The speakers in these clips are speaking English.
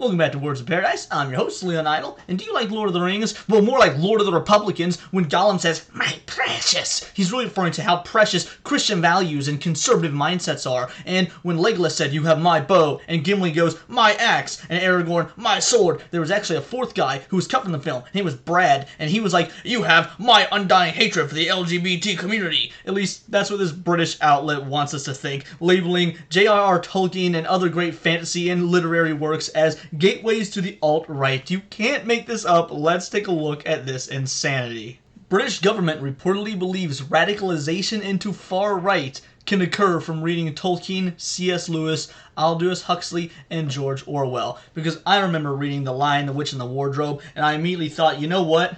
Welcome back to Words of Paradise. I'm your host, Leon Idle. And do you like Lord of the Rings? Well, more like Lord of the Republicans when Gollum says, "My precious." He's really referring to how precious Christian values and conservative mindsets are. And when Legolas said, "You have my bow," and Gimli goes, "My axe," and Aragorn, "My sword," there was actually a fourth guy who was cut from the film. His name was Brad, and he was like, "You have my undying hatred for the LGBT community." At least that's what this British outlet wants us to think, labeling J.R.R. Tolkien and other great fantasy and literary works as gateways to the alt-right. You can't make this up. Let's take a look at this insanity. British government reportedly believes radicalization into far-right can occur from reading Tolkien, C.S. Lewis, Aldous Huxley, and George Orwell. Because I remember reading The Lion, the Witch, and the Wardrobe, and I immediately thought, you know what?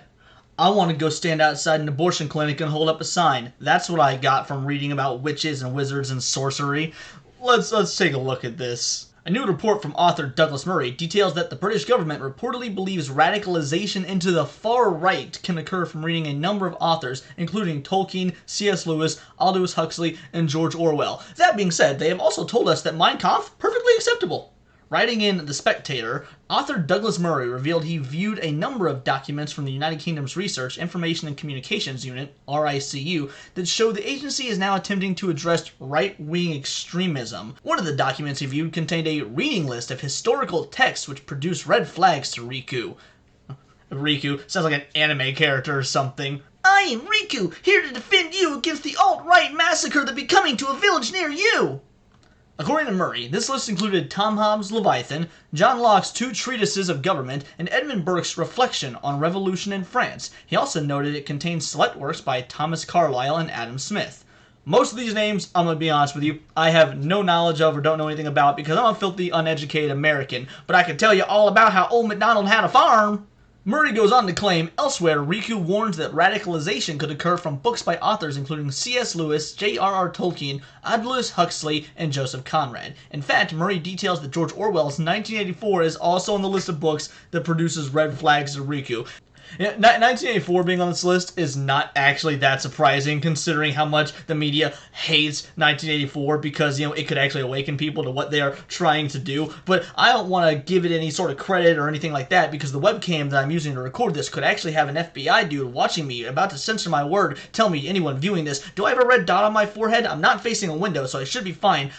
I want to go stand outside an abortion clinic and hold up a sign. That's what I got from reading about witches and wizards and sorcery. Let's take a look at this. A new report from author Douglas Murray details that the British government reportedly believes radicalization into the far right can occur from reading a number of authors, including Tolkien, C.S. Lewis, Aldous Huxley, and George Orwell. That being said, they have also told us that Mein Kampf, perfectly acceptable. Writing in The Spectator, author Douglas Murray revealed he viewed a number of documents from the United Kingdom's Research, Information and Communications Unit, RICU, that show the agency is now attempting to address right-wing extremism. One of the documents he viewed contained a reading list of historical texts which produce red flags to Riku. Riku sounds like an anime character or something. "I am Riku, here to defend you against the alt-right massacre that be coming to a village near you." According to Murray, this list included Tom Hobbes' Leviathan, John Locke's two treatises of government, and Edmund Burke's Reflection on Revolution in France. He also noted it contained select works by Thomas Carlyle and Adam Smith. Most of these names, I'm going to be honest with you, I have no knowledge of or don't know anything about because I'm a filthy, uneducated American, but I can tell you all about how old MacDonald had a farm. Murray goes on to claim, elsewhere, Riku warns that radicalization could occur from books by authors including C.S. Lewis, J.R.R. Tolkien, Aldous Huxley, and Joseph Conrad. In fact, Murray details that George Orwell's 1984 is also on the list of books that produces red flags to Riku. 1984 being on this list is not actually that surprising considering how much the media hates 1984 because, it could actually awaken people to what they are trying to do. But I don't want to give it any sort of credit or anything like that because the webcam that I'm using to record this could actually have an FBI dude watching me, about to censor my word, tell me, anyone viewing this, do I have a red dot on my forehead? I'm not facing a window, so I should be fine.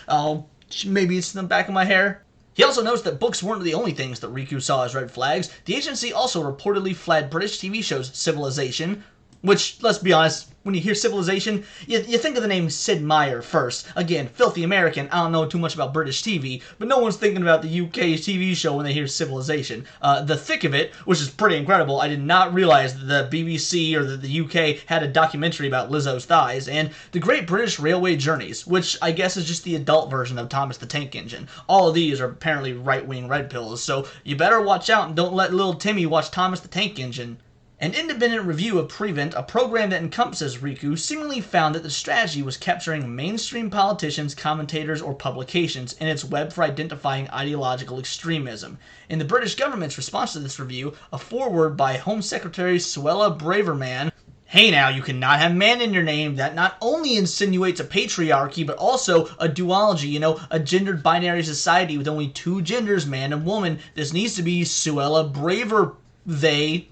Maybe it's in the back of my hair. He also notes that books weren't the only things that Riku saw as red flags. The agency also reportedly flagged British TV shows Civilization, which, let's be honest, when you hear Civilization, you think of the name Sid Meier first. Again, filthy American, I don't know too much about British TV, but no one's thinking about the UK TV show when they hear Civilization. The thick of it, which is pretty incredible, I did not realize that the BBC or the UK had a documentary about Lizzo's thighs, and The Great British Railway Journeys, which I guess is just the adult version of Thomas the Tank Engine. All of these are apparently right-wing red pills, so you better watch out and don't let little Timmy watch Thomas the Tank Engine. An independent review of Prevent, a program that encompasses Riku, seemingly found that the strategy was capturing mainstream politicians, commentators, or publications in its web for identifying ideological extremism. In the British government's response to this review, a foreword by Home Secretary Suella Braverman, "Hey now, you cannot have man in your name. That not only insinuates a patriarchy, but also a duology, a gendered binary society with only two genders, man and woman. This needs to be Suella Braver, they."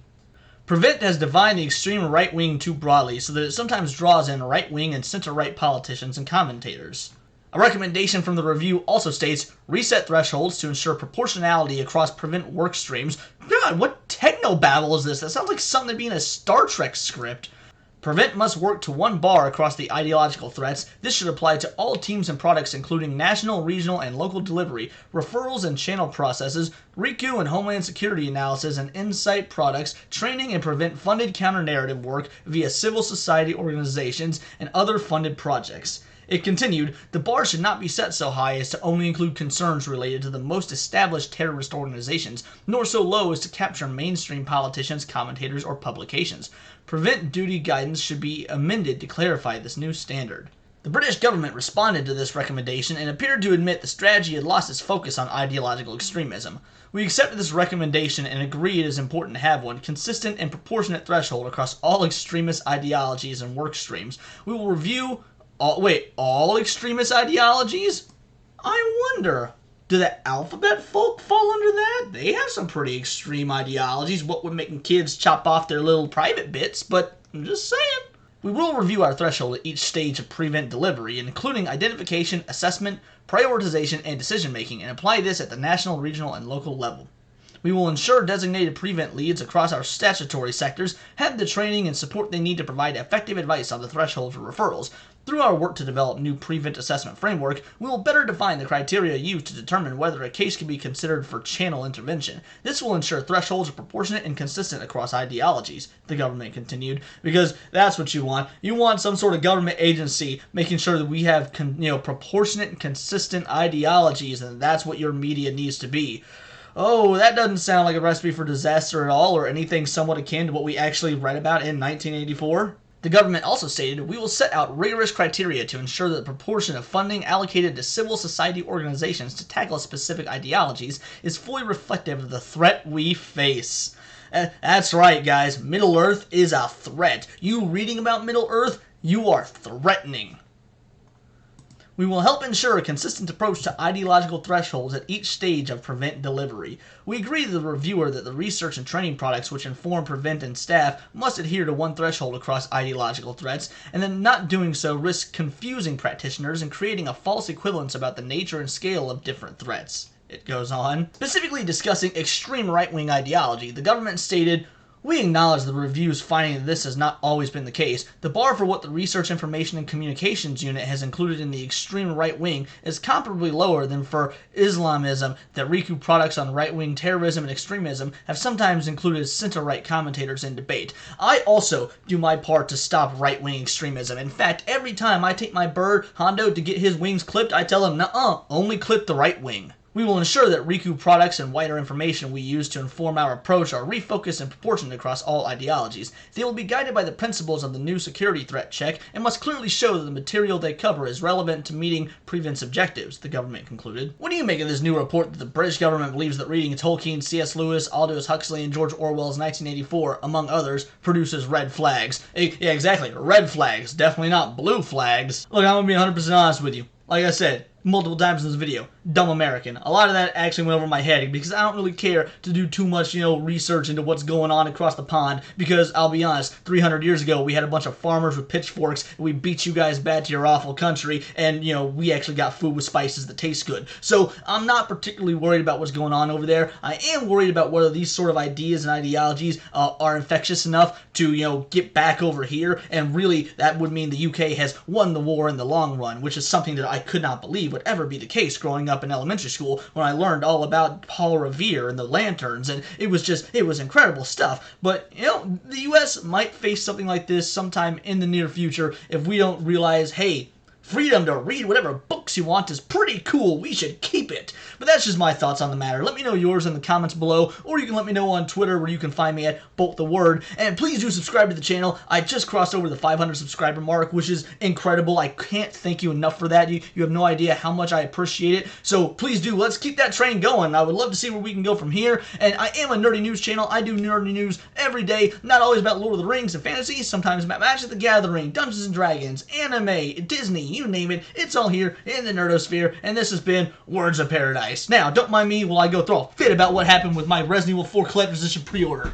Prevent has defined the extreme right-wing too broadly, so that it sometimes draws in right-wing and center-right politicians and commentators. A recommendation from the review also states, reset thresholds to ensure proportionality across Prevent work streams. God, what techno-babble is this? That sounds like something that'd be in a Star Trek script. Prevent must work to one bar across the ideological threats. This should apply to all teams and products including national, regional, and local delivery, referrals and channel processes, Riku and Homeland Security analysis and insight products, training and Prevent funded counter-narrative work via civil society organizations, and other funded projects. It continued, the bar should not be set so high as to only include concerns related to the most established terrorist organizations, nor so low as to capture mainstream politicians, commentators, or publications. Prevent duty guidance should be amended to clarify this new standard. The British government responded to this recommendation and appeared to admit the strategy had lost its focus on ideological extremism. We accepted this recommendation and agree it is important to have one consistent and proportionate threshold across all extremist ideologies and work streams. We will review all extremist ideologies? I wonder. Do the alphabet folk fall under that? They have some pretty extreme ideologies, what with making kids chop off their little private bits, but I'm just saying. We will review our threshold at each stage of prevent delivery, including identification, assessment, prioritization, and decision-making, and apply this at the national, regional, and local level. We will ensure designated prevent leads across our statutory sectors have the training and support they need to provide effective advice on the threshold for referrals. Through our work to develop new prevent assessment framework, we will better define the criteria used to determine whether a case can be considered for channel intervention. This will ensure thresholds are proportionate and consistent across ideologies, the government continued, because that's what you want. You want some sort of government agency making sure that we have proportionate and consistent ideologies, and that's what your media needs to be. Oh, that doesn't sound like a recipe for disaster at all, or anything somewhat akin to what we actually read about in 1984. The government also stated, we will set out rigorous criteria to ensure that the proportion of funding allocated to civil society organizations to tackle specific ideologies is fully reflective of the threat we face. That's right, guys. Middle-earth is a threat. You reading about Middle-earth, you are threatening. We will help ensure a consistent approach to ideological thresholds at each stage of prevent delivery. We agree with the reviewer that the research and training products which inform prevent and staff must adhere to one threshold across ideological threats, and that not doing so risks confusing practitioners and creating a false equivalence about the nature and scale of different threats. It goes on. Specifically discussing extreme right-wing ideology, the government stated, we acknowledge the review's finding that this has not always been the case. The bar for what the Research Information and Communications Unit has included in the extreme right wing is comparably lower than for Islamism, that Riku products on right-wing terrorism and extremism have sometimes included center-right commentators in debate. I also do my part to stop right-wing extremism. In fact, every time I take my bird, Hondo, to get his wings clipped, I tell him, nuh-uh, only clip the right wing. We will ensure that Riku products and wider information we use to inform our approach are refocused and proportionate across all ideologies. They will be guided by the principles of the new security threat check and must clearly show that the material they cover is relevant to meeting prevent objectives, the government concluded. What do you make of this new report that the British government believes that reading Tolkien, C.S. Lewis, Aldous Huxley, and George Orwell's 1984, among others, produces red flags? Yeah, exactly, red flags, definitely not blue flags. Look, I'm gonna be 100% honest with you. Like I said multiple times in this video, dumb American. A lot of that actually went over my head because I don't really care to do too much, research into what's going on across the pond, because I'll be honest, 300 years ago we had a bunch of farmers with pitchforks and we beat you guys back to your awful country, and we actually got food with spices that taste good. So I'm not particularly worried about what's going on over there. I am worried about whether these sort of ideas and ideologies are infectious enough to get back over here, and really that would mean the UK has won the war in the long run, which is something that I could not believe would ever be the case growing up in elementary school when I learned all about Paul Revere and the Lanterns, and it was incredible stuff. But the US might face something like this sometime in the near future if we don't realize, hey, freedom to read whatever books you want is pretty cool. We should keep it. But that's just my thoughts on the matter. Let me know yours in the comments below, or you can let me know on Twitter, where you can find me at BoltTheWord. And please do subscribe to the channel. I just crossed over the 500 subscriber mark, which is incredible. I can't thank you enough for that. You have no idea how much I appreciate it. So please do. Let's keep that train going. I would love to see where we can go from here. And I am a nerdy news channel. I do nerdy news every day. Not always about Lord of the Rings and fantasy. Sometimes about Magic the Gathering, Dungeons and Dragons, anime, Disney, you name it. It's all here in the nerdosphere, and this has been Words of Paradise. Now, don't mind me while I go throw a fit about what happened with my Resident Evil 4 Collector's Edition pre-order.